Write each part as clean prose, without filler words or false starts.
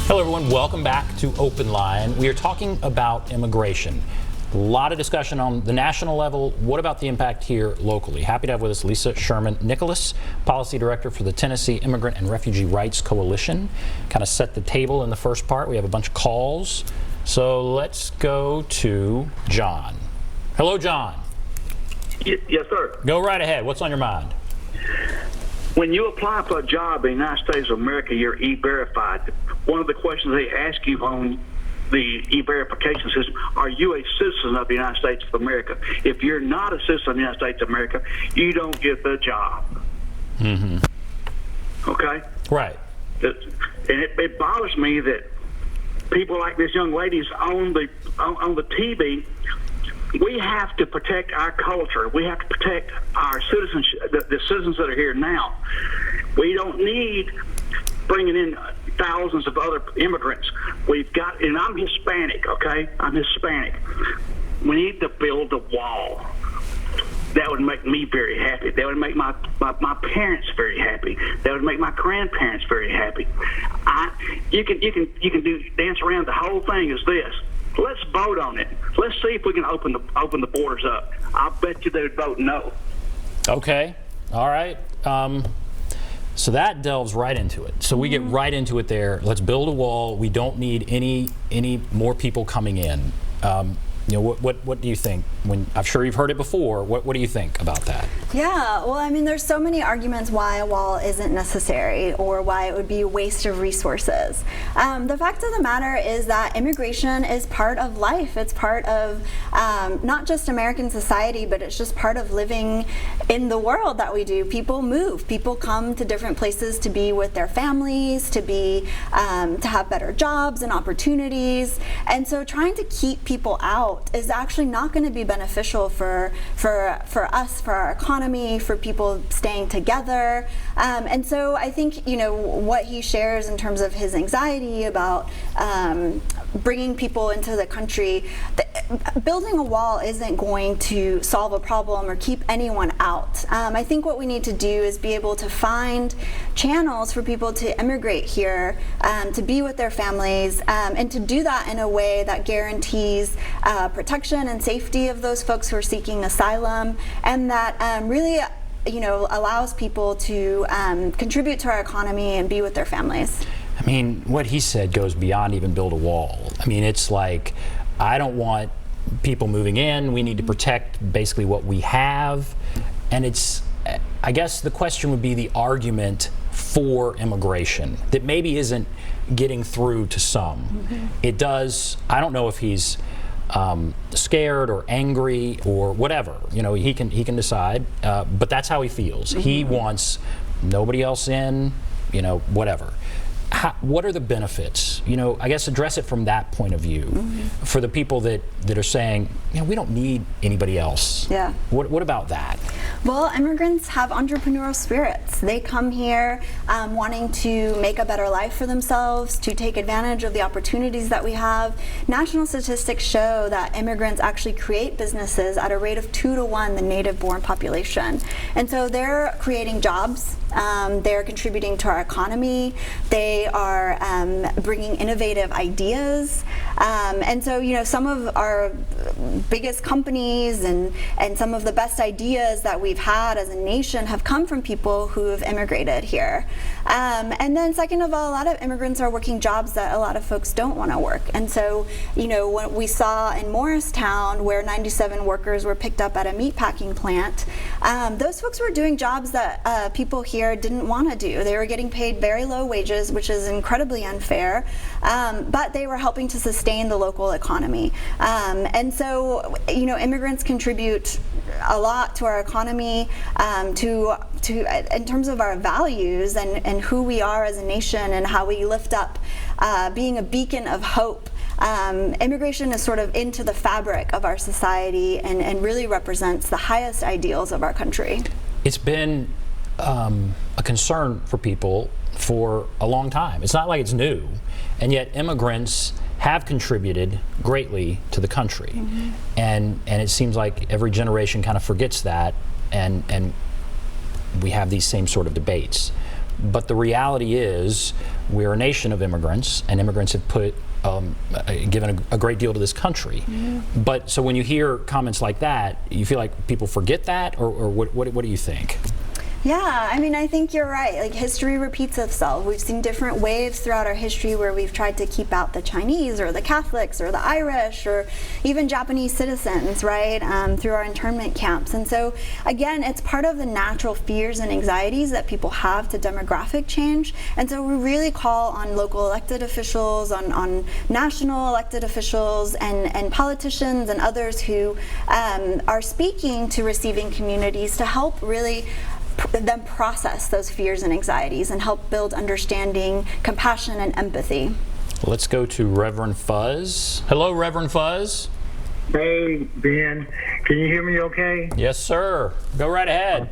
Hello everyone, welcome back to OpenLine. We are talking about immigration. A lot of discussion on the national level. What about the impact here locally? Happy to have with us Lisa Sherman-Nikolaus, Policy Director for the Tennessee Immigrant and Refugee Rights Coalition. Kind of set the table in the first part. We have a bunch of calls. So let's go to John. Hello, John. Yes, sir. Go right ahead. What's on your mind? When you apply for a job in the United States of America, you're E-Verified. One of the questions they ask you on the E-Verification system, are you a citizen of the United States of America? If you're not a citizen of the United States of America, you don't get the job. Mm-hmm. Okay? Right. And it bothers me that people like this young lady's on the TV. We have to protect our culture. We have to protect our citizenship, the citizens that are here now. We don't need bringing in thousands of other immigrants. We've got, and I'm Hispanic, okay? I'm Hispanic. We need to build a wall. That would make me very happy. That would make my parents very happy. That would make my grandparents very happy. You can dance around the whole thing as this. Let's vote on it. Let's see if we can open the borders up. I'll bet you they would vote no. Okay. All right. So that delves right into it. So we get right into it there. Let's build a wall. We don't need any more people coming in. You know, what do you think? I'm sure you've heard it before. What do you think about that? Yeah, well, I mean, there's so many arguments why a wall isn't necessary or why it would be a waste of resources. The fact of the matter is that immigration is part of life. It's part of not just American society, but it's just part of living in the world that we do. People move. People come to different places to be with their families, to have better jobs and opportunities. And so trying to keep people out is actually not going to be beneficial for us, for our economy, for people staying together. And so I think, you know, what he shares in terms of his anxiety about bringing people into the country, building a wall isn't going to solve a problem or keep anyone out. I think what we need to do is be able to find channels for people to immigrate here, to be with their families, and to do that in a way that guarantees protection and safety of those folks who are seeking asylum, and that really, you know, allows people to contribute to our economy and be with their families. I mean, what he said goes beyond even build a wall. I mean, it's like, I don't want people moving in. We need to protect basically what we have. And it's, I guess the question would be the argument for immigration that maybe isn't getting through to some. Mm-hmm. It does, I don't know if he's scared or angry or whatever, you know, he can decide, but that's how he feels. Mm-hmm. He wants nobody else in, you know, whatever. What are the benefits? You know, I guess address it from that point of view. Mm-hmm. For the people that are saying, you know, we don't need anybody else. Yeah. What about that? Well, immigrants have entrepreneurial spirits. They come here wanting to make a better life for themselves, to take advantage of the opportunities that we have. National statistics show that immigrants actually create businesses at a rate of 2 to 1 the native-born population. And so they're creating jobs. They're contributing to our economy. They are bringing innovative ideas. And so, you know, some of our biggest companies and some of the best ideas that we've had as a nation have come from people who have immigrated here. And then second of all, a lot of immigrants are working jobs that a lot of folks don't want to work. And so, you know, what we saw in Morristown, where 97 workers were picked up at a meatpacking plant, those folks were doing jobs that people here didn't want to do. They were getting paid very low wages, which is incredibly unfair, but they were helping to sustain the local economy. And so, you know, immigrants contribute a lot to our economy, in terms of our values and who we are as a nation and how we lift up being a beacon of hope. Immigration is sort of into the fabric of our society and really represents the highest ideals of our country. It's been a concern for people for a long time. It's not like it's new, and yet immigrants have contributed greatly to the country. Mm-hmm. and it seems like every generation kind of forgets that, and we have these same sort of debates. But the reality is we're a nation of immigrants, and immigrants have given a great deal to this country. But so when you hear comments like that, you feel like people forget that, or what do you think? Yeah, I mean, I think you're right. Like, history repeats itself. We've seen different waves throughout our history where we've tried to keep out the Chinese or the Catholics or the Irish or even Japanese citizens, right, through our internment camps. And so, again, it's part of the natural fears and anxieties that people have to demographic change. And so we really call on local elected officials, on national elected officials, and politicians and others who are speaking to receiving communities to help really them process those fears and anxieties and help build understanding, compassion, and empathy. Let's go to Reverend Fuzz. Hello, Reverend Fuzz. Hey, Ben. Can you hear me okay? Yes, sir. Go right ahead.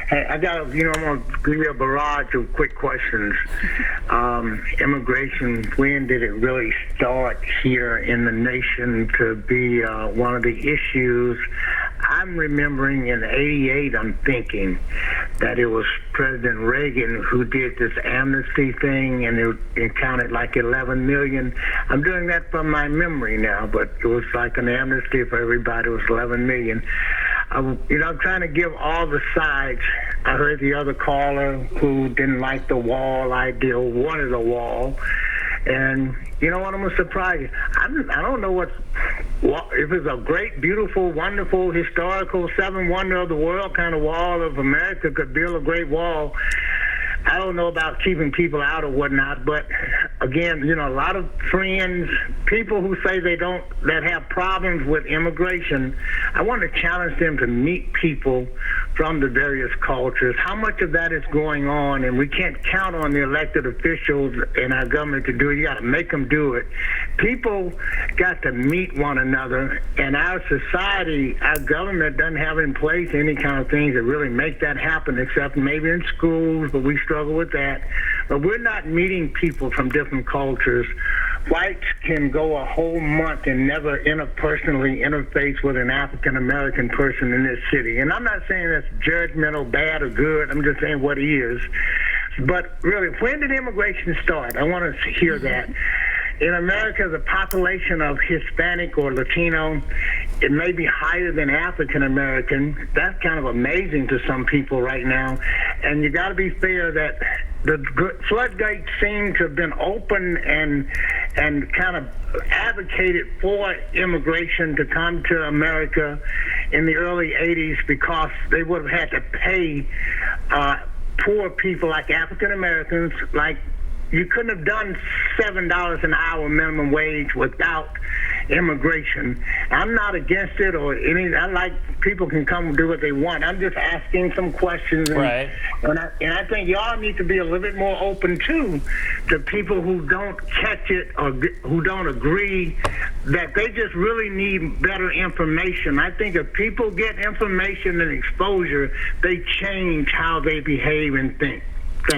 Hey, I'm going to give you a barrage of quick questions. Immigration, when did it really start here in the nation to be one of the issues? I'm remembering in '88, I'm thinking that it was President Reagan who did this amnesty thing, and it counted like 11 million. I'm doing that from my memory now, but it was like an amnesty for everybody. It was 11 million. I'm trying to give all the sides. I heard the other caller who didn't like the wall idea, wanted a wall. And you know what, I'm going to surprise you. I don't know if it's a great, beautiful, wonderful, historical, seven wonder of the world kind of wall of America could build a great wall. I don't know about keeping people out or whatnot, but again, a lot of friends, people who say that have problems with immigration, I want to challenge them to meet people from the various cultures. How much of that is going on, and we can't count on the elected officials in our government to do it. You got to make them do it. People got to meet one another, and our society, our government doesn't have in place any kind of things that really make that happen, except maybe in schools, but we struggle with that. But we're not meeting people from different cultures. Whites can go a whole month and never interpersonally interface with an African-American person in this city. And I'm not saying that's judgmental, bad, or good. I'm just saying what it is. But really, when did immigration start? I want to hear that. In America, the population of Hispanic or Latino, it may be higher than African American. That's kind of amazing to some people right now. And you got to be fair that the floodgates seem to have been open and kind of advocated for immigration to come to America in the early 80s because they would have had to pay poor people like African Americans, like you couldn't have done $7 an hour minimum wage without immigration. I'm not against it or any. I like people can come and do what they want. I'm just asking some questions. Right. And I think y'all need to be a little bit more open too to people who don't catch it or who don't agree that they just really need better information. I think if people get information and exposure, they change how they behave and think.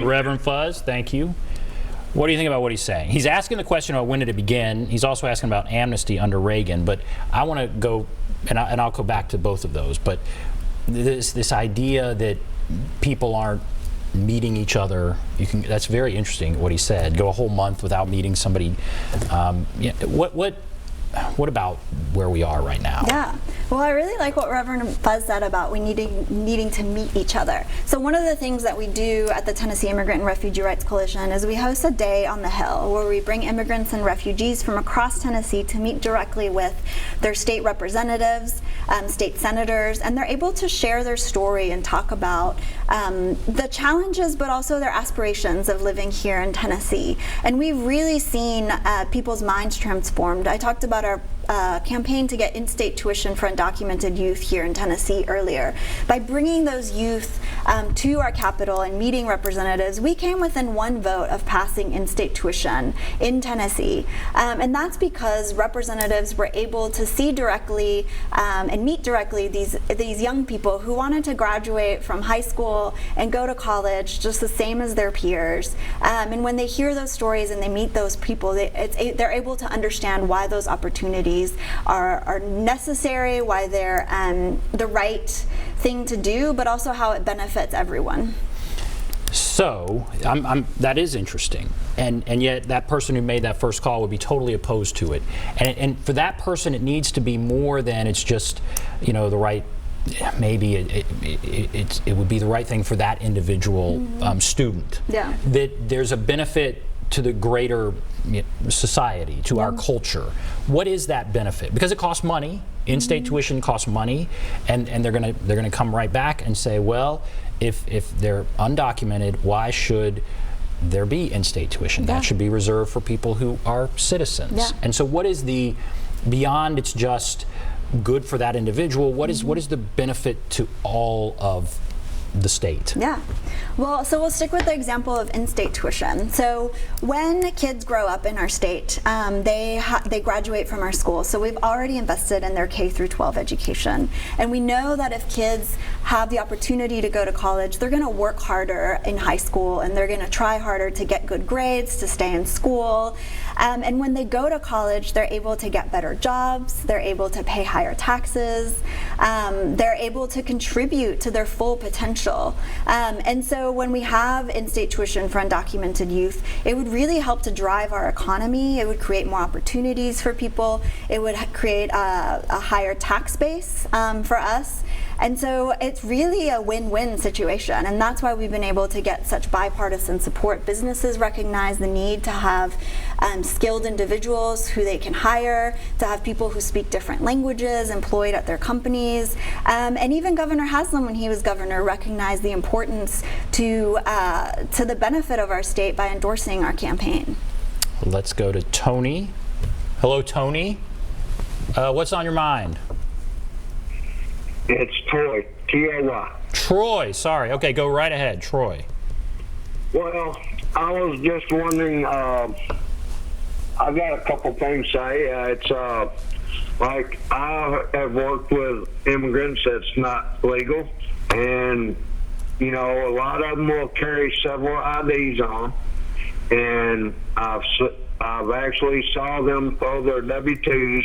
Reverend Fuzz, thank you. What do you think about what he's saying? He's asking the question about when did it begin. He's also asking about amnesty under Reagan. But I want to go, and I'll go back to both of those. But this idea that people aren't meeting each other, that's very interesting what he said. Go a whole month without meeting somebody. What about where we are right now? Yeah. Well, I really like what Reverend Fuzz said about we needing to meet each other. So one of the things that we do at the Tennessee Immigrant and Refugee Rights Coalition is we host a day on the Hill where we bring immigrants and refugees from across Tennessee to meet directly with their state representatives, state senators, and they're able to share their story and talk about the challenges but also their aspirations of living here in Tennessee. And we've really seen people's minds transformed. I talked about our campaign to get in-state tuition for undocumented youth here in Tennessee earlier. By bringing those youth to our capital and meeting representatives, we came within one vote of passing in-state tuition in Tennessee. And that's because representatives were able to see directly and meet directly these young people who wanted to graduate from high school and go to college just the same as their peers. And when they hear those stories and they meet those people, they're able to understand why those opportunities are necessary, why they're the right thing to do, but also how it benefits everyone. So that is interesting, and yet that person who made that first call would be totally opposed to it. And for that person, it needs to be more than it's just, the right. Maybe it would be the right thing for that individual student. Yeah. That there's a benefit to the greater society, to our culture. What is that benefit? Because it costs money. In-state tuition costs money, and they're gonna come right back and say, well, if they're undocumented, why should there be in-state tuition? That should be reserved for people who are citizens. Yeah. And so, what is the beyond? It's just good for that individual. What is the benefit to all of the state? Yeah. Well, so we'll stick with the example of in-state tuition. So when kids grow up in our state, they graduate from our school. So we've already invested in their K through 12 education. And we know that if kids have the opportunity to go to college, they're going to work harder in high school, and they're going to try harder to get good grades, to stay in school. And when they go to college, they're able to get better jobs, they're able to pay higher taxes, they're able to contribute to their full potential. And so when we have in-state tuition for undocumented youth, it would really help to drive our economy. It would create more opportunities for people. It would create a higher tax base for us. And so it's really a win-win situation, and that's why we've been able to get such bipartisan support. Businesses recognize the need to have skilled individuals who they can hire, to have people who speak different languages employed at their companies, and even Governor Haslam, when he was governor, recognized the importance to the benefit of our state by endorsing our campaign. Let's go to Tony. Hello, Tony. What's on your mind? It's Troy, T-R-Y. Troy, sorry. Okay, go right ahead, Troy. Well, I was just wondering, I've got a couple things to say. It's like I have worked with immigrants that's not legal, and, a lot of them will carry several IDs on, and I've actually saw them throw their W-2s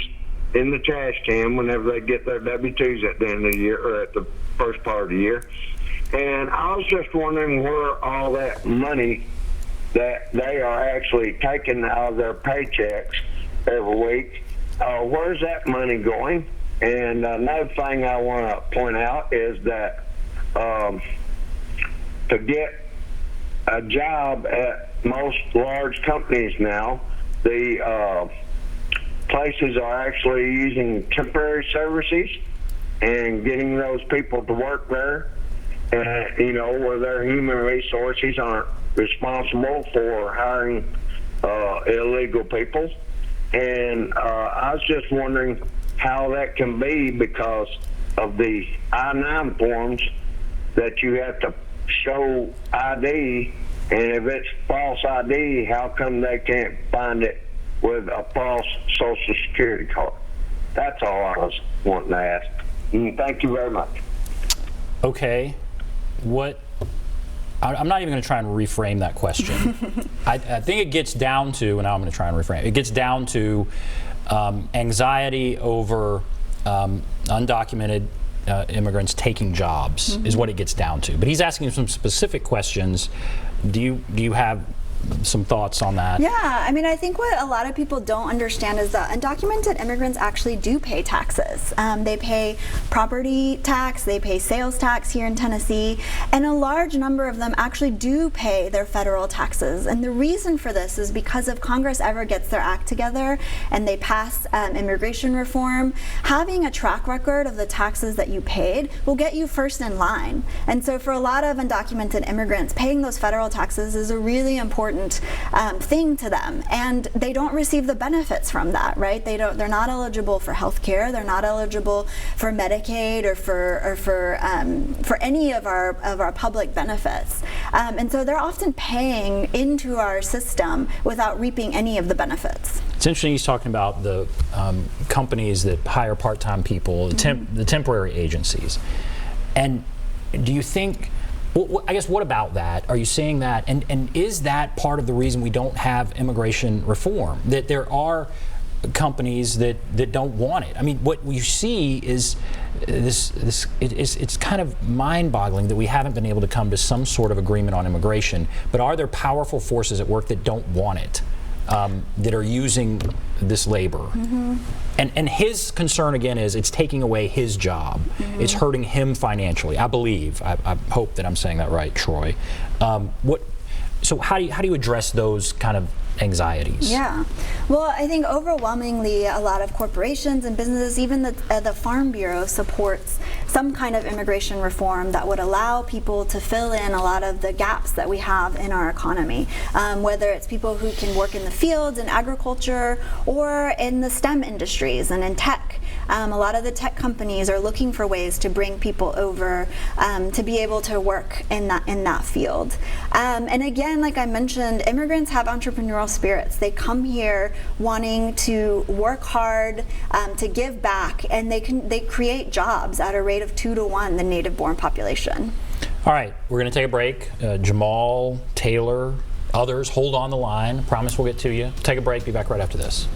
in the trash can whenever they get their W-2s at the end of the year, or at the first part of the year. And I was just wondering where all that money that they are actually taking out of their paychecks every week, where's that money going? And another thing I want to point out is that to get a job at most large companies now, the places are actually using temporary services and getting those people to work there, where their human resources aren't responsible for hiring illegal people. And I was just wondering how that can be because of the I-9 forms that you have to show ID, and if it's false ID, how come they can't find it with a false Social Security card? That's all I was wanting to ask. Thank you very much. Okay. I'm not even going to try and reframe that question. I think it gets down to, and now I'm going to try and reframe it gets down to anxiety over undocumented immigrants taking jobs is what it gets down to. But he's asking some specific questions. Do you have some thoughts on that? Yeah, I think what a lot of people don't understand is that undocumented immigrants actually do pay taxes. They pay property tax, they pay sales tax here in Tennessee, and a large number of them actually do pay their federal taxes. And the reason for this is because if Congress ever gets their act together and they pass immigration reform, having a track record of the taxes that you paid will get you first in line. And so for a lot of undocumented immigrants, paying those federal taxes is a really important thing to them, and they don't receive the benefits from that, right? They're not eligible for health care, they're not eligible for Medicaid or for any of our public benefits, and so they're often paying into our system without reaping any of the benefits. It's interesting he's talking about the companies that hire part-time people, the temporary agencies, and do you think? Well, I guess what about that? Are you seeing that? And is that part of the reason we don't have immigration reform? That there are companies that don't want it. I mean, what you see is it's kind of mind-boggling that we haven't been able to come to some sort of agreement on immigration. But are there powerful forces at work that don't want it, that are using this labor? And his concern again is it's taking away his job. It's hurting him financially. I believe. I hope that I'm saying that right, Troy. So how do you address those kind of anxieties? Yeah, well, I think overwhelmingly a lot of corporations and businesses, even the Farm Bureau, supports some kind of immigration reform that would allow people to fill in a lot of the gaps that we have in our economy, whether it's people who can work in the fields, in agriculture, or in the STEM industries and in tech. A lot of the tech companies are looking for ways to bring people over to be able to work in that field. And again, like I mentioned, immigrants have entrepreneurial spirits. They come here wanting to work hard, to give back, and they create jobs at a rate of 2 to 1 the native-born population. All right, we're going to take a break. Jamal, Taylor, others, hold on the line. Promise we'll get to you. Take a break. Be back right after this.